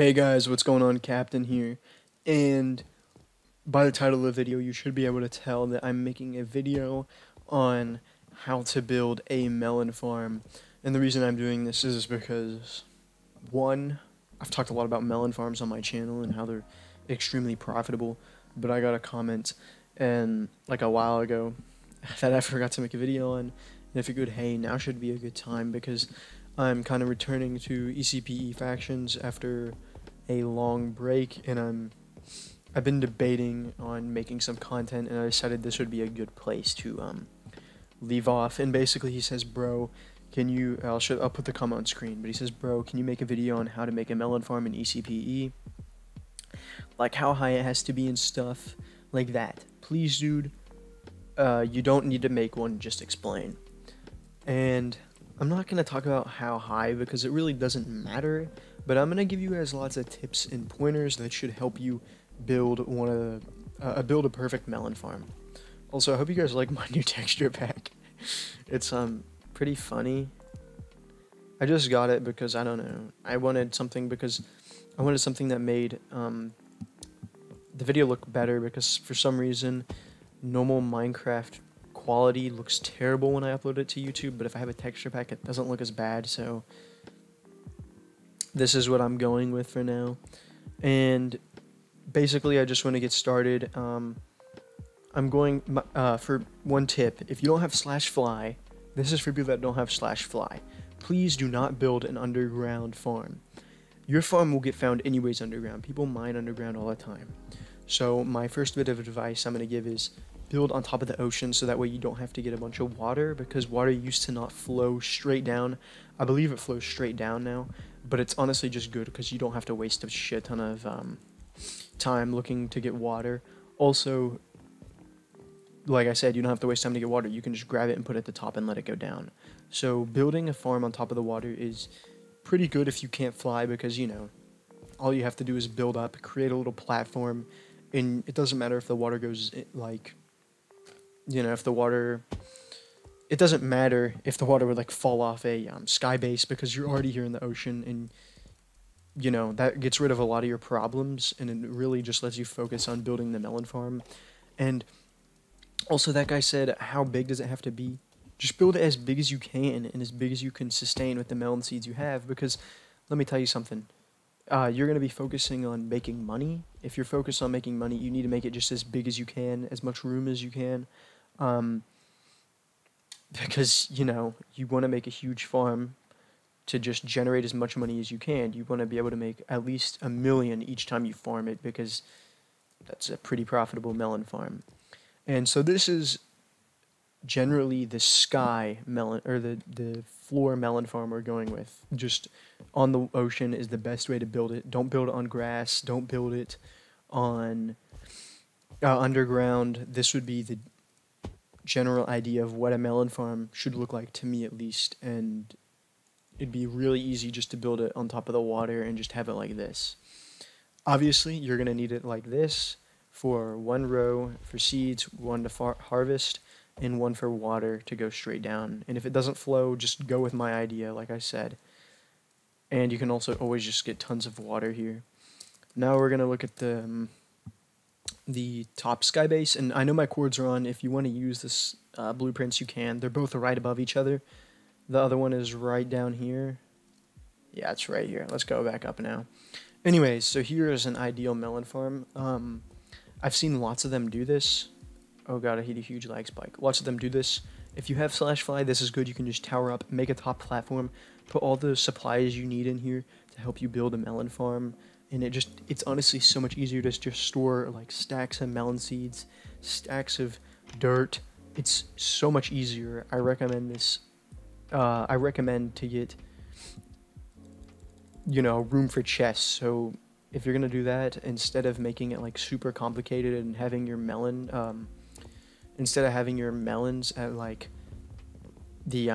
Hey guys, what's going on? Captain here, and by the title of the video you should be able to tell that I'm making a video on how to build a melon farm. And the reason I'm doing this is because, one, I've talked a lot about melon farms on my channel and how they're extremely profitable, but I got a comment and like a while ago that I forgot to make a video on, and I figured, hey, now should be a good time because I'm kind of returning to ECPE factions after a long break, and I've been debating on making some content, and I decided this would be a good place to leave off. And basically he says, bro, can you, I'll put the comment on screen, but he says, bro, can you make a video on how to make a melon farm in ECPE? Like how high it has to be and stuff like that. Please, dude, you don't need to make one, just explain. And I'm not going to talk about how high because it really doesn't matter, but I'm going to give you guys lots of tips and pointers that should help you build build a perfect melon farm. Also, I hope you guys like my new texture pack. It's pretty funny. I just got it because I don't know. I wanted something that made the video look better, because for some reason normal Minecraft quality looks terrible when I upload it to YouTube, but if I have a texture pack it doesn't look as bad, so this is what I'm going with for now. And basically I just want to get started. I'm going for one tip: if you don't have /fly, this is for people that don't have /fly, please do not build an underground farm. Your farm will get found anyways underground. People mine underground all the time. So my first bit of advice I'm going to give is build on top of the ocean, so that way you don't have to get a bunch of water, because water used to not flow straight down. I believe it flows straight down now, but it's honestly just good because you don't have to waste a shit ton of time looking to get water. Also, like I said, you don't have to waste time to get water. You can just grab it and put it at the top and let it go down. So building a farm on top of the water is pretty good if you can't fly, because, you know, all you have to do is build up, create a little platform, and it doesn't matter if the water goes, like, you know, it doesn't matter if the water would like fall off a sky base, because you're already here in the ocean, and you know that gets rid of a lot of your problems, and it really just lets you focus on building the melon farm. And also, that guy said, how big does it have to be? Just build it as big as you can and as big as you can sustain with the melon seeds you have, because let me tell you something. You're going to be focusing on making money. If you're focused on making money, you need to make it just as big as you can, as much room as you can. Because, you know, you want to make a huge farm to just generate as much money as you can. You want to be able to make at least $1 million each time you farm it, because that's a pretty profitable melon farm. And so this is generally the sky melon, or the floor melon farm we're going with. Just on the ocean is the best way to build it. Don't build it on grass. Don't build it on underground. This would be the general idea of what a melon farm should look like, to me at least, and it'd be really easy just to build it on top of the water and just have it like this. Obviously you're going to need it like this for one row for seeds, one to harvest, and one for water to go straight down. And if it doesn't flow, just go with my idea, like I said. And you can also always just get tons of water here. Now we're going to look at the top sky base, and I know my cords are on. If you want to use this blueprints, you can. They're both right above each other. The other one is right down here. Yeah, it's right here. Let's go back up now. Anyways, so here is an ideal melon farm. I've seen lots of them do this. Oh god, I hit a huge lag spike. Lots of them do this. If you have /fly, this is good. You can just tower up, make a top platform, put all the supplies you need in here to help you build a melon farm. And it's honestly so much easier to just store like stacks of melon seeds, stacks of dirt. It's so much easier. I recommend this. I recommend to get, you know, room for chests. So if you're gonna do that, instead of making it like super complicated and having your melon, instead of having your melons at like the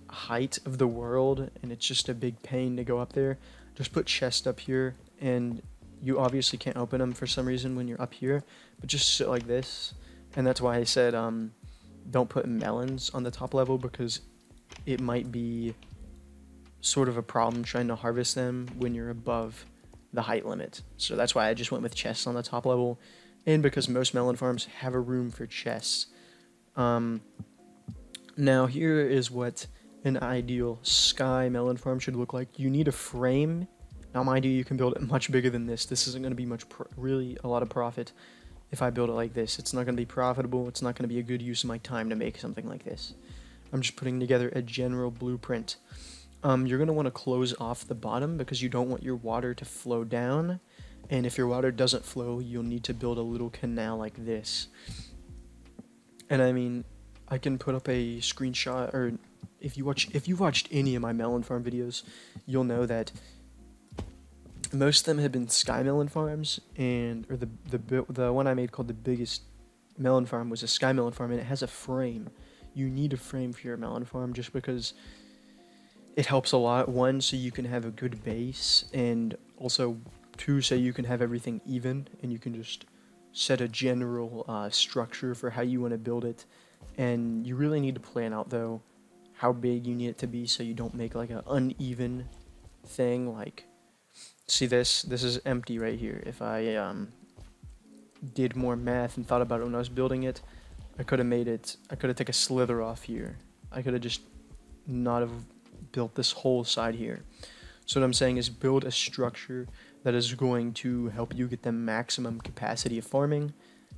height of the world, and it's just a big pain to go up there, just put chests up here. And you obviously can't open them for some reason when you're up here, but just sit like this. And that's why I said don't put melons on the top level, because it might be sort of a problem trying to harvest them when you're above the height limit. So that's why I just went with chests on the top level, and because most melon farms have a room for chests. Now here is what an ideal sky melon farm should look like. You need a frame. Now mind you, you can build it much bigger than this. This isn't going to be really a lot of profit if I build it like this. It's not going to be profitable. It's not going to be a good use of my time to make something like this. I'm just putting together a general blueprint. You're going to want to close off the bottom because you don't want your water to flow down. And if your water doesn't flow, you'll need to build a little canal like this. And I mean, I can put up a screenshot, or if you've watched any of my melon farm videos, you'll know that most of them have been sky melon farms, or the one I made called the biggest melon farm was a sky melon farm, and it has a frame. You need a frame for your melon farm just because it helps a lot. One, so you can have a good base, and also two, so you can have everything even, and you can just set a general structure for how you want to build it. And you really need to plan out, though, how big you need it to be so you don't make like an uneven thing. Like, see this is empty right here. If I did more math and thought about it when I was building it, I could have taken a slither off here. I could have just not have built this whole side here. So what I'm saying is build a structure that is going to help you get the maximum capacity of farming,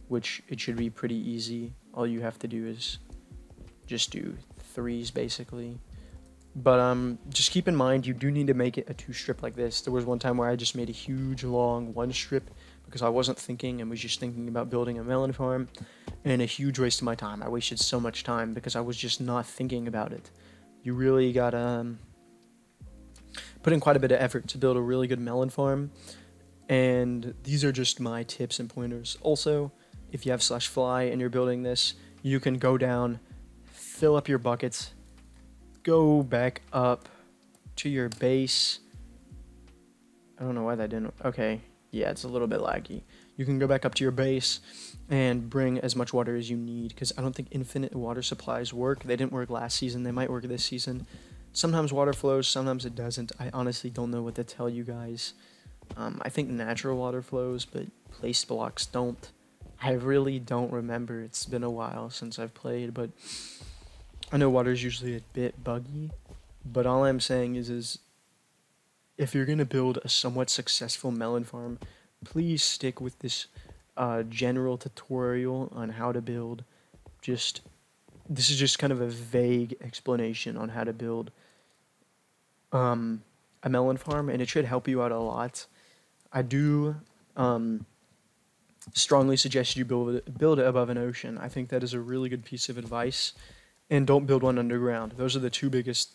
which it should be pretty easy. All you have to do is just do 3s basically. But just keep in mind, you do need to make it a 2-strip like this. There was one time where I just made a huge long 1-strip because I wasn't thinking and was just thinking about building a melon farm, and a huge waste of my time. I wasted so much time because I was just not thinking about it. You really gotta put in quite a bit of effort to build a really good melon farm, and these are just my tips and pointers. Also, if you have /fly and you're building this, you can go down, fill up your buckets, go back up to your base. I don't know why that didn't. Okay, yeah, it's a little bit laggy. You can go back up to your base and bring as much water as you need, because I don't think infinite water supplies work. They didn't work last season. They might work this season. Sometimes water flows, sometimes it doesn't. I honestly don't know what to tell you guys. I think natural water flows, but placed blocks don't. I really don't remember. It's been a while since I've played, but I know water is usually a bit buggy. But all I'm saying is if you're going to build a somewhat successful melon farm, please stick with this general tutorial on how to build. This is just kind of a vague explanation on how to build a melon farm, and it should help you out a lot. I do strongly suggest you build it above an ocean. I think that is a really good piece of advice. And don't build one underground. Those are the two biggest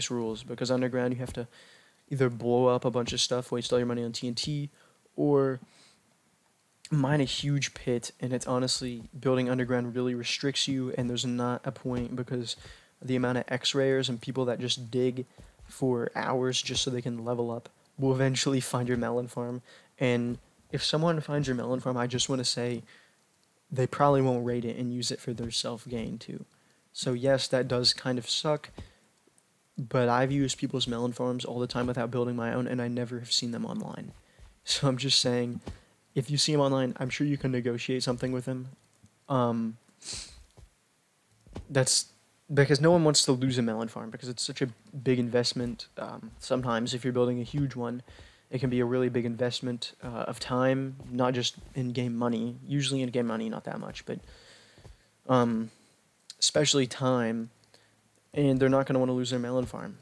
rules, because underground you have to either blow up a bunch of stuff, waste all your money on TNT, or mine a huge pit. And it's honestly, building underground really restricts you, and there's not a point, because the amount of X-rayers and people that just dig for hours just so they can level up will eventually find your melon farm. And if someone finds your melon farm, I just want to say they probably won't raid it and use it for their self-gain too. So yes, that does kind of suck, but I've used people's melon farms all the time without building my own, and I never have seen them online. So I'm just saying, if you see them online, I'm sure you can negotiate something with them. That's because no one wants to lose a melon farm, because it's such a big investment. Sometimes if you're building a huge one, it can be a really big investment of time, not just in-game money. Usually in-game money, not that much, but especially time, and they're not going to want to lose their melon farm.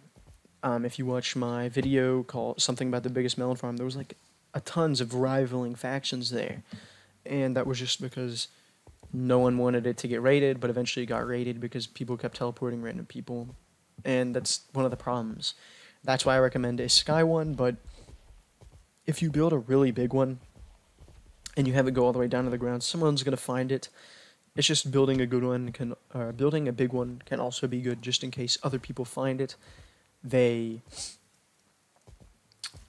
If you watch my video called something about the biggest melon farm, there was like tons of rivaling factions there, and that was just because no one wanted it to get raided, but eventually it got raided because people kept teleporting random people, and that's one of the problems. That's why I recommend a sky one, but if you build a really big one and you have it go all the way down to the ground, someone's going to find it. It's just building a good one building a big one can also be good, just in case other people find it. They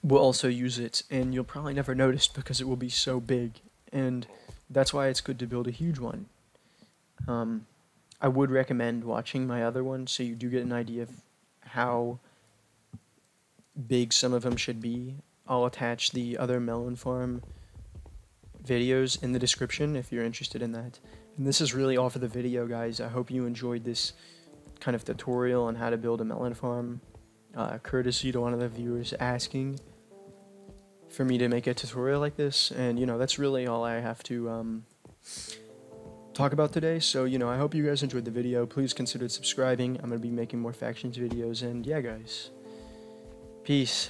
will also use it, and you'll probably never notice because it will be so big, and that's why it's good to build a huge one. I would recommend watching my other one so you do get an idea of how big some of them should be. I'll attach the other Melon farm videos in the description if you're interested in that. And this is really all for the video, guys. I hope you enjoyed this kind of tutorial on how to build a melon farm, courtesy to one of the viewers asking for me to make a tutorial like this. And that's really all I have to talk about today. So I hope you guys enjoyed the video. Please consider subscribing. I'm going to be making more factions videos, and yeah, guys, peace.